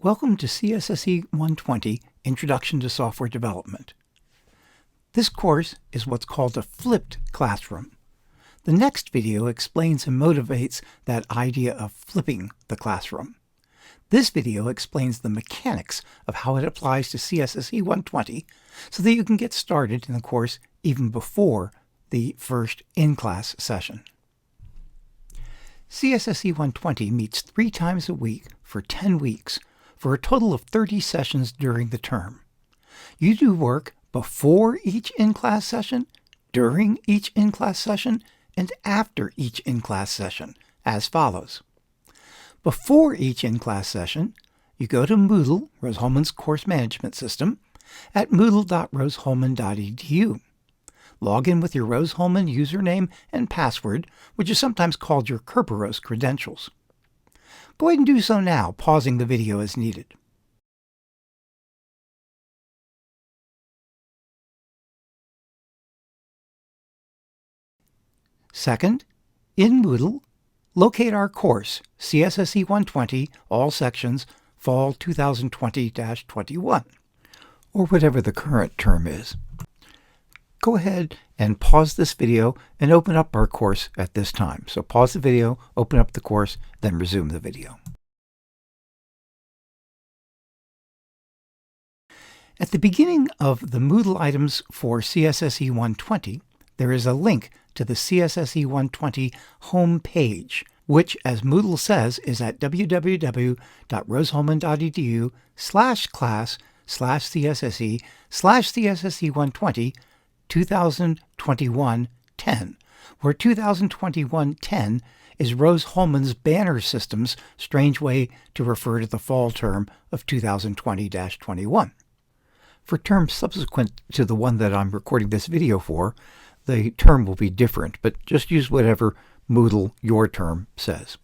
Welcome to CSSE 120, Introduction to Software Development. This course is what's called a flipped classroom. The next video explains and motivates that idea of flipping the classroom. This video explains the mechanics of how it applies to CSSE 120 so that you can get started in the course even before the first in-class session. CSSE 120 meets 3 times a week for 10 weeks for a total of 30 sessions during the term. You do work before each in-class session, during each in-class session, and after each in-class session, as follows. Before each in-class session, you go to Moodle, Rose-Hulman's course management system, at moodle.roseholman.edu. Log in with your Rose-Hulman username and password, which is sometimes called your Kerberos credentials. Go ahead and do so now, pausing the video as needed. Second, in Moodle, locate our course, CSSE 120, all sections, Fall 2020-21, or whatever the current term is. Go ahead and pause this video and open up our course at this time. So pause the video, open up the course, then resume the video. At the beginning of the Moodle items for CSSE 120, there is a link to the CSSE 120 home page, which, as Moodle says, is at www.roseholman.edu/class/CSSE/CSSE 120/2021-10, where 2021-10 is Rose-Hulman's banner system's strange way to refer to the fall term of 2020-21. For terms subsequent to the one that I'm recording this video for, the term will be different, but just use whatever Moodle your term says.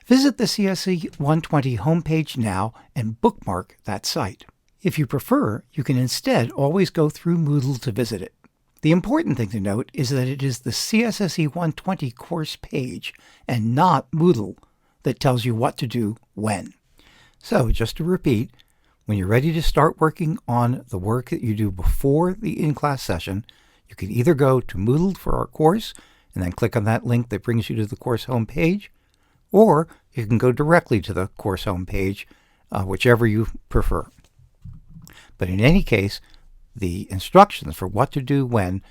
Visit the CSSE 120 homepage now and bookmark that site. If you prefer, you can instead always go through Moodle to visit it. The important thing to note is that it is the CSSE 120 course page and not Moodle that tells you what to do when. So, just to repeat, when you're ready to start working on the work that you do before the in-class session, you can either go to Moodle for our course and then click on that link that brings you to the course homepage, or you can go directly to the course homepage, whichever you prefer. But in any case, the instructions for what to do when,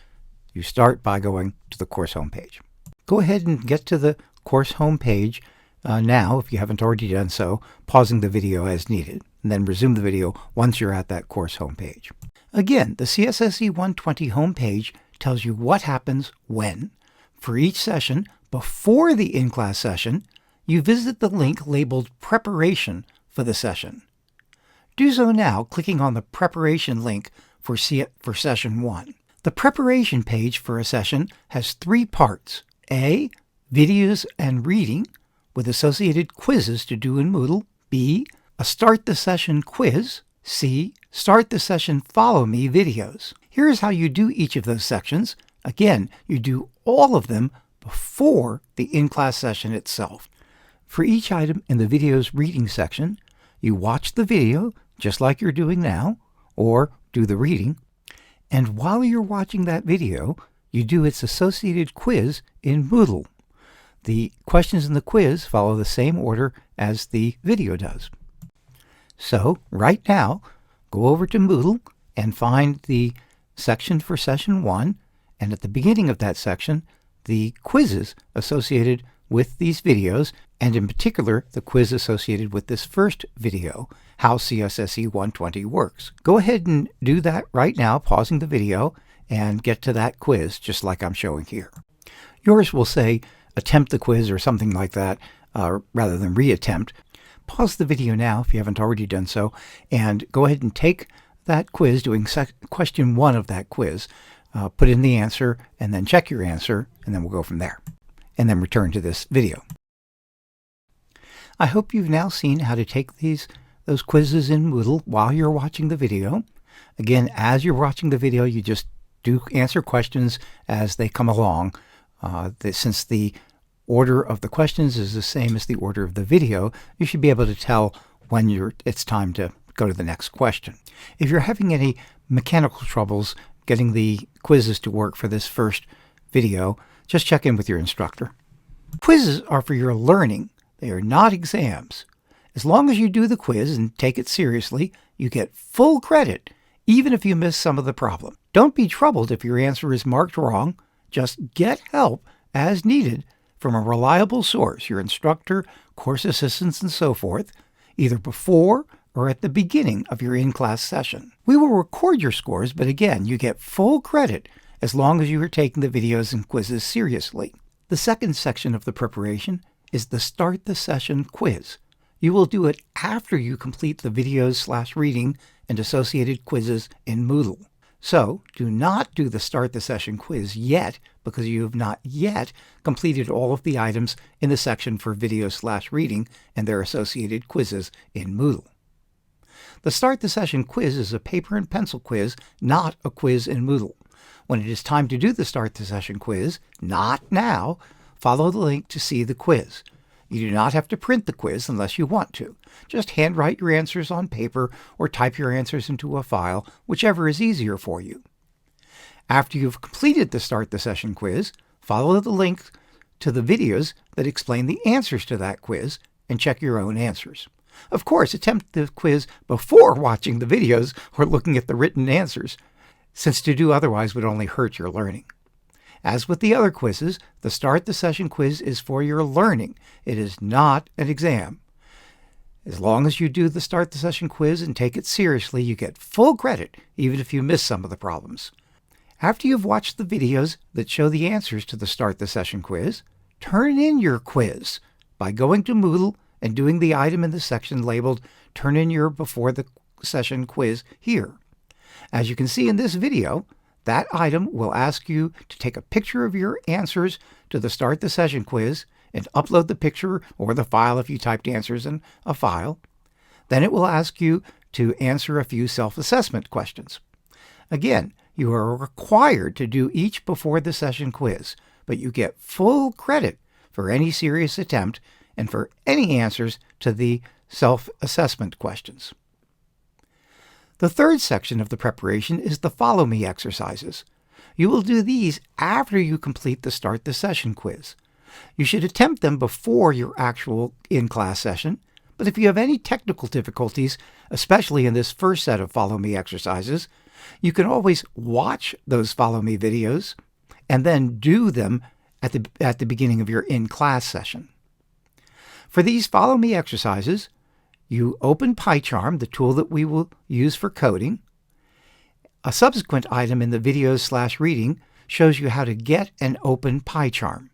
you start by going to the course homepage. Go ahead and get to the course homepage now, if you haven't already done so, pausing the video as needed, and then resume the video once you're at that course homepage. Again, the CSSE 120 homepage tells you what happens when. For each session, before the in-class session, you visit the link labeled Preparation for the session. Do so now, clicking on the Preparation link for Session 1. The preparation page for a session has 3 parts. A. Videos and reading, with associated quizzes to do in Moodle. B. A Start the Session quiz. C. Start the Session Follow Me videos. Here's how you do each of those sections. Again, you do all of them before the in-class session itself. For each item in the videos reading section, you watch the video, just like you're doing now, or do the reading, and while you're watching that video, you do its associated quiz in Moodle. The questions in the quiz follow the same order as the video does. So, right now, go over to Moodle and find the section for Session 1, and at the beginning of that section, the quizzes associated with these videos, and in particular, the quiz associated with this first video, How CSSE 120 Works. Go ahead and do that right now, pausing the video, and get to that quiz, just like I'm showing here. Yours will say, attempt the quiz or something like that, rather than reattempt. Pause the video now if you haven't already done so, and go ahead and take that quiz, doing question 1 of that quiz. Put in the answer, and then check your answer, and then we'll go from there. And then return to this video. I hope you've now seen how to take those quizzes in Moodle while you're watching the video. Again, as you're watching the video, you just do answer questions as they come along. Since the order of the questions is the same as the order of the video, you should be able to tell when it's time to go to the next question. If you're having any mechanical troubles getting the quizzes to work for this first video, just check in with your instructor. Quizzes are for your learning. They are not exams. As long as you do the quiz and take it seriously, you get full credit, even if you miss some of the problem. Don't be troubled if your answer is marked wrong. Just get help as needed from a reliable source, your instructor, course assistants, and so forth, either before or at the beginning of your in-class session. We will record your scores, but again, you get full credit as long as you are taking the videos and quizzes seriously. The second section of the preparation is the Start the Session quiz. You will do it after you complete the videos/reading and associated quizzes in Moodle. So, do not do the Start the Session quiz yet because you have not yet completed all of the items in the section for videos/reading and their associated quizzes in Moodle. The Start the Session quiz is a paper and pencil quiz, not a quiz in Moodle. When it is time to do the Start the Session quiz, not now, follow the link to see the quiz. You do not have to print the quiz unless you want to. Just handwrite your answers on paper or type your answers into a file, whichever is easier for you. After you've completed the Start the Session quiz, follow the link to the videos that explain the answers to that quiz and check your own answers. Of course, attempt the quiz before watching the videos or looking at the written answers, since to do otherwise would only hurt your learning. As with the other quizzes, the Start the Session quiz is for your learning. It is not an exam. As long as you do the Start the Session quiz and take it seriously, you get full credit, even if you miss some of the problems. After you've watched the videos that show the answers to the Start the Session quiz, turn in your quiz by going to Moodle and doing the item in the section labeled Turn in your Before the Session quiz here. As you can see in this video, that item will ask you to take a picture of your answers to the Start the Session quiz and upload the picture or the file if you typed answers in a file. Then it will ask you to answer a few self-assessment questions. Again, you are required to do each before the session quiz, but you get full credit for any serious attempt and for any answers to the self-assessment questions. The third section of the preparation is the Follow Me exercises. You will do these after you complete the Start the Session quiz. You should attempt them before your actual in-class session, but if you have any technical difficulties, especially in this first set of Follow Me exercises, you can always watch those Follow Me videos and then do them at the beginning of your in-class session. For these Follow Me exercises, you open PyCharm, the tool that we will use for coding. A subsequent item in the videos/reading shows you how to get and open PyCharm.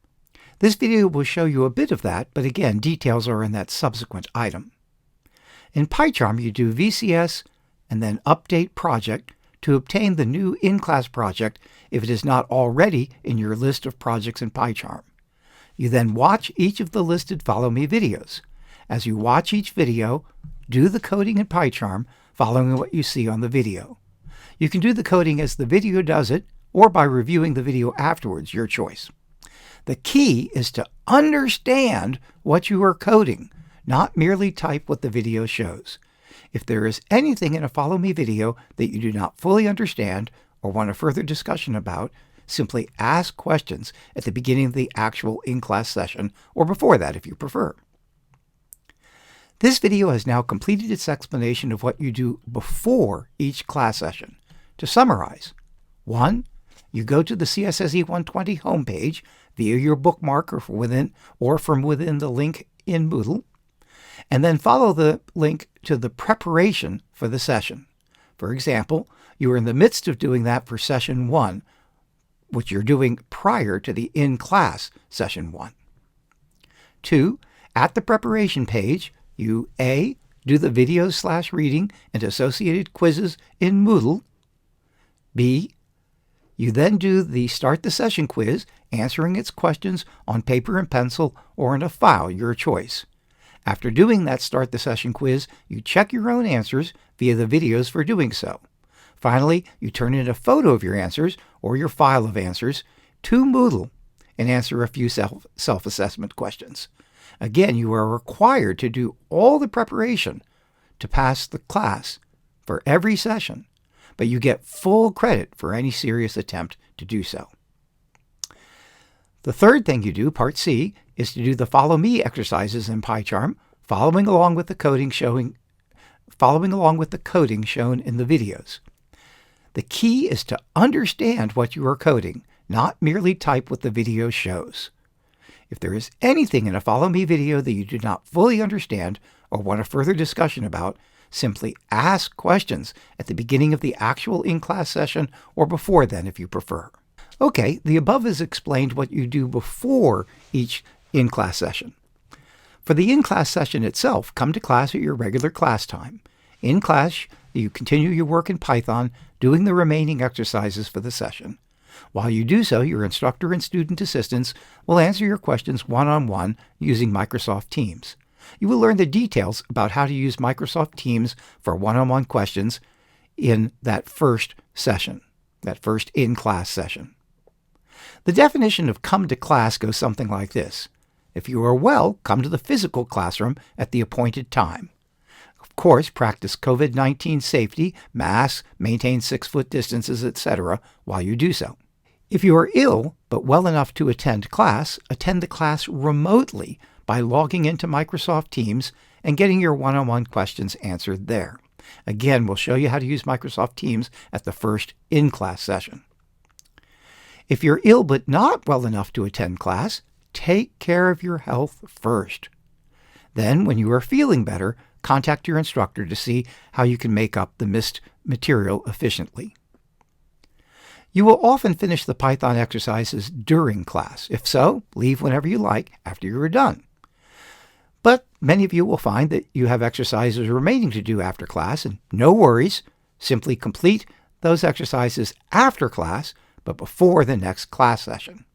This video will show you a bit of that, but again, details are in that subsequent item. In PyCharm, you do VCS and then Update Project to obtain the new in-class project if it is not already in your list of projects in PyCharm. You then watch each of the listed Follow Me videos. As you watch each video, do the coding in PyCharm following what you see on the video. You can do the coding as the video does it, or by reviewing the video afterwards, your choice. The key is to understand what you are coding, not merely type what the video shows. If there is anything in a Follow Me video that you do not fully understand or want a further discussion about, simply ask questions at the beginning of the actual in-class session, or before that if you prefer. This video has now completed its explanation of what you do before each class session. To summarize, 1. You go to the CSSE 120 homepage via your bookmark or from within the link in Moodle, and then follow the link to the preparation for the session. For example, you are in the midst of doing that for session 1, which you're doing prior to the in-class session 1. 2. At the preparation page, you A. do the videos/reading and associated quizzes in Moodle. B. You then do the Start the Session quiz, answering its questions on paper and pencil or in a file, your choice. After doing that Start the Session quiz, you check your own answers via the videos for doing so. Finally, you turn in a photo of your answers or your file of answers to Moodle and answer a few self-assessment questions. Again, you are required to do all the preparation to pass the class for every session, but you get full credit for any serious attempt to do so. The third thing you do, Part C, is to do the Follow Me exercises in PyCharm, following along with the coding shown in the videos. The key is to understand what you are coding, not merely type what the video shows. If there is anything in a Follow Me video that you do not fully understand or want a further discussion about, simply ask questions at the beginning of the actual in-class session or before then if you prefer. Okay, the above has explained what you do before each in-class session. For the in-class session itself, come to class at your regular class time. In class, you continue your work in Python, doing the remaining exercises for the session. While you do so, your instructor and student assistants will answer your questions one-on-one using Microsoft Teams. You will learn the details about how to use Microsoft Teams for one-on-one questions in that first session, that first in-class session. The definition of come to class goes something like this. If you are well, come to the physical classroom at the appointed time. Of course, practice COVID-19 safety, masks, maintain 6-foot distances, etc. while you do so. If you are ill, but well enough to attend the class remotely by logging into Microsoft Teams and getting your one-on-one questions answered there. Again, we'll show you how to use Microsoft Teams at the first in-class session. If you're ill but not well enough to attend class, take care of your health first. Then, when you are feeling better, contact your instructor to see how you can make up the missed material efficiently. You will often finish the Python exercises during class. If so, leave whenever you like after you are done. But many of you will find that you have exercises remaining to do after class, and no worries, simply complete those exercises after class, but before the next class session.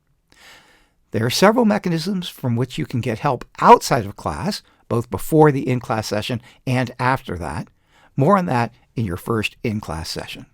There are several mechanisms from which you can get help outside of class, both before the in-class session and after that. More on that in your first in-class session.